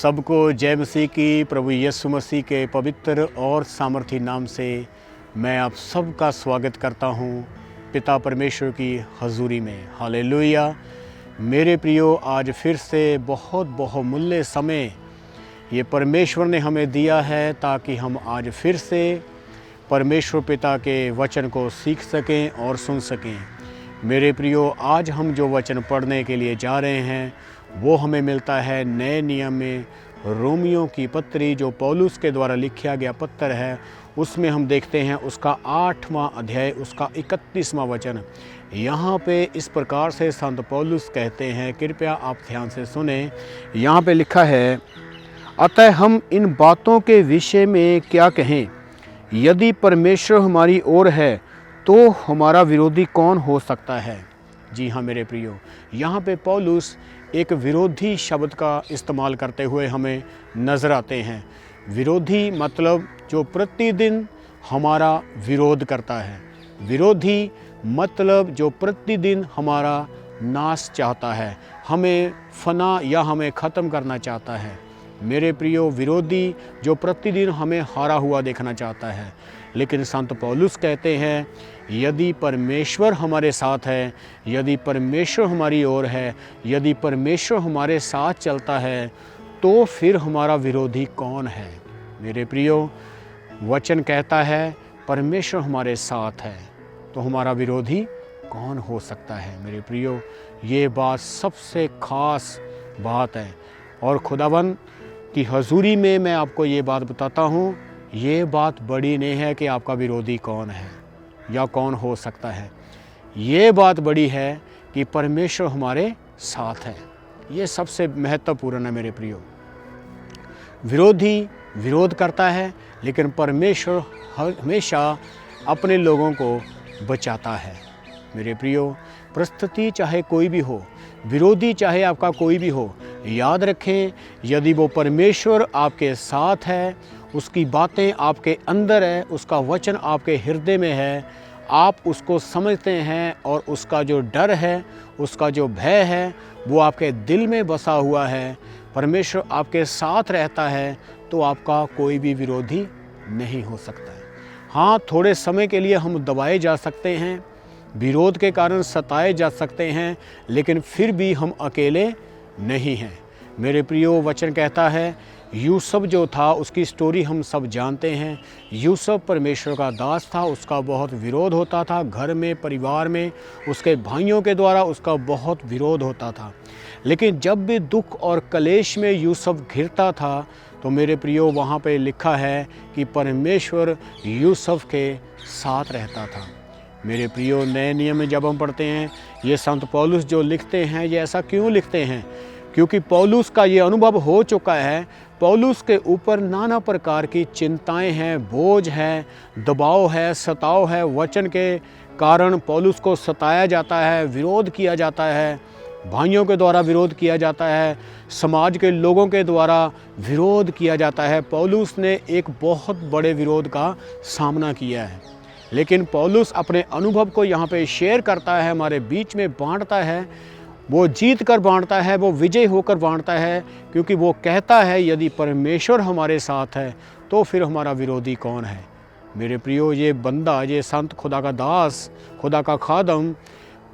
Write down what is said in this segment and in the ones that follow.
सबको जय मसीह की। प्रभु यीशु मसीह के पवित्र और सामर्थी नाम से मैं आप सबका स्वागत करता हूं पिता परमेश्वर की हजूरी में। हालेलुया। मेरे प्रियो, आज फिर से बहुत बहुमूल्य समय ये परमेश्वर ने हमें दिया है ताकि हम आज फिर से परमेश्वर पिता के वचन को सीख सकें और सुन सकें। मेरे प्रियो, आज हम जो वचन पढ़ने के लिए जा रहे हैं वो हमें मिलता है नए नियम में रोमियो की पत्री, जो पौलुस के द्वारा लिखा गया पत्र है। उसमें हम देखते हैं उसका 8वां अध्याय, उसका 31वां वचन। यहाँ पे इस प्रकार से संत पौलुस कहते हैं, कृपया आप ध्यान से सुने। यहाँ पे लिखा है, अतः हम इन बातों के विषय में क्या कहें? यदि परमेश्वर हमारी ओर है तो हमारा विरोधी कौन हो सकता है? जी हाँ मेरे प्रियो, यहाँ पे पौलुस एक विरोधी शब्द का इस्तेमाल करते हुए हमें नज़र आते हैं। विरोधी मतलब जो प्रतिदिन हमारा विरोध करता है। विरोधी मतलब जो प्रतिदिन हमारा नाश चाहता है, हमें फना या हमें ख़त्म करना चाहता है। मेरे प्रियो, विरोधी जो प्रतिदिन हमें हारा हुआ देखना चाहता है। लेकिन संत पौलुस कहते हैं, यदि परमेश्वर हमारे साथ है, यदि परमेश्वर हमारी ओर है, यदि परमेश्वर हमारे साथ चलता है, तो फिर हमारा विरोधी कौन है? मेरे प्रियो, वचन कहता है परमेश्वर हमारे साथ है तो हमारा विरोधी कौन हो सकता है? मेरे प्रियो, ये बात सबसे ख़ास बात है और खुदावन की हजूरी में मैं आपको ये बात बताता हूँ। ये बात बड़ी नहीं है कि आपका विरोधी कौन है या कौन हो सकता है। ये बात बड़ी है कि परमेश्वर हमारे साथ है। ये सबसे महत्वपूर्ण है मेरे प्रियो। विरोधी विरोध करता है, लेकिन परमेश्वर हमेशा अपने लोगों को बचाता है। मेरे प्रियो, परिस्थिति चाहे कोई भी हो, विरोधी चाहे आपका कोई भी हो, याद रखें, यदि वो परमेश्वर आपके साथ है, उसकी बातें आपके अंदर है, उसका वचन आपके हृदय में है, आप उसको समझते हैं और उसका जो डर है, उसका जो भय है, वो आपके दिल में बसा हुआ है, परमेश्वर आपके साथ रहता है, तो आपका कोई भी विरोधी नहीं हो सकता है। हाँ, थोड़े समय के लिए हम दबाए जा सकते हैं, विरोध के कारण सताए जा सकते हैं, लेकिन फिर भी हम अकेले नहीं हैं। मेरे प्रियो, वचन कहता है, यूसुफ जो था उसकी स्टोरी हम सब जानते हैं। यूसुफ परमेश्वर का दास था, उसका बहुत विरोध होता था, घर में, परिवार में, उसके भाइयों के द्वारा उसका बहुत विरोध होता था। लेकिन जब भी दुख और कलेश में यूसुफ घिरता था, तो मेरे प्रियो, वहाँ पे लिखा है कि परमेश्वर यूसुफ के साथ रहता था। मेरे प्रियो, नए नियम में जब हम पढ़ते हैं, ये संत पौलुस जो लिखते हैं, ये ऐसा क्यों लिखते हैं? क्योंकि पौलुस का ये अनुभव हो चुका है। पौलुस के ऊपर नाना प्रकार की चिंताएं हैं, बोझ है, दबाव है, सताव है। वचन के कारण पौलुस को सताया जाता है, विरोध किया जाता है, भाइयों के द्वारा विरोध किया जाता है, समाज के लोगों के द्वारा विरोध किया जाता है। पौलुस ने एक बहुत बड़े विरोध का सामना किया है, लेकिन पौलुस अपने अनुभव को यहाँ पे शेयर करता है, हमारे बीच में बांटता है। वो जीत कर बांटता है, वो विजय होकर बांटता है, क्योंकि वो कहता है, यदि परमेश्वर हमारे साथ है तो फिर हमारा विरोधी कौन है? मेरे प्रियो, ये बंदा, ये संत, खुदा का दास, खुदा का खादम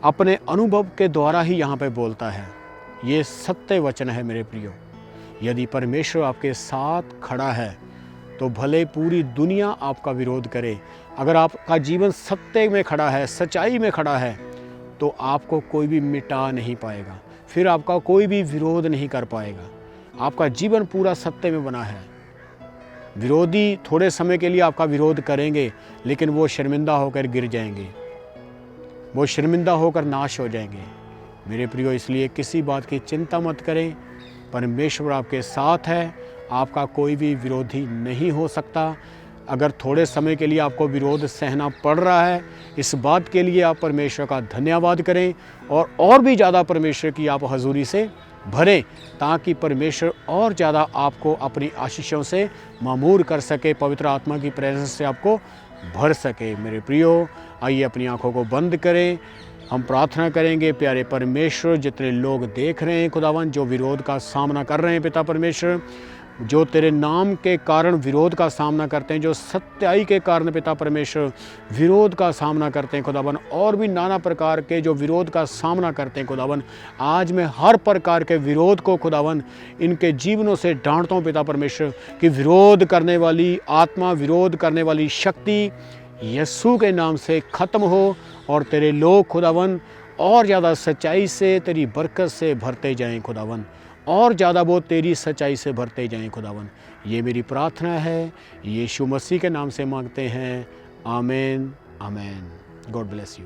अपने अनुभव के द्वारा ही यहाँ पे बोलता है। ये सत्य वचन है मेरे प्रियो। यदि परमेश्वर आपके साथ खड़ा है तो भले पूरी दुनिया आपका विरोध करे, अगर आपका जीवन सत्य में खड़ा है, सच्चाई में खड़ा है, तो आपको कोई भी मिटा नहीं पाएगा, फिर आपका कोई भी विरोध नहीं कर पाएगा। आपका जीवन पूरा सत्य में बना है। विरोधी थोड़े समय के लिए आपका विरोध करेंगे, लेकिन वो शर्मिंदा होकर गिर जाएंगे, वो शर्मिंदा होकर नाश हो जाएंगे। मेरे प्रियो, इसलिए किसी बात की चिंता मत करें। परमेश्वर आपके साथ है, आपका कोई भी विरोधी नहीं हो सकता। अगर थोड़े समय के लिए आपको विरोध सहना पड़ रहा है, इस बात के लिए आप परमेश्वर का धन्यवाद करें और भी ज़्यादा परमेश्वर की आप हजूरी से भरें, ताकि परमेश्वर और ज़्यादा आपको अपनी आशीषों से मामूर कर सके, पवित्र आत्मा की प्रेजेंस से आपको भर सके। मेरे प्रियो, आइए अपनी आंखों को बंद करें। हम प्रार्थना करेंगे प्यारे परमेश्वर, जितने लोग देख रहे हैं खुदावन, जो विरोध का सामना कर रहे हैं पिता परमेश्वर, जो तेरे नाम के कारण विरोध का सामना करते हैं, जो सच्चाई के कारण पिता परमेश्वर विरोध का सामना करते हैं खुदावन, और भी नाना प्रकार के जो विरोध का सामना करते हैं खुदावन, आज मैं हर प्रकार के विरोध को खुदावन इनके जीवनों से डांटता हूँ पिता परमेश्वर, कि विरोध करने वाली आत्मा, विरोध करने वाली शक्ति यीशु के नाम से ख़त्म हो, और तेरे लोग खुदावन और ज़्यादा सच्चाई से, तेरी बरकत से भरते जाएं खुदावन, और ज़्यादा वो तेरी सच्चाई से भरते जाएं खुदावन। ये मेरी प्रार्थना है, यीशु मसीह के नाम से मांगते हैं, आमीन आमीन। God bless you.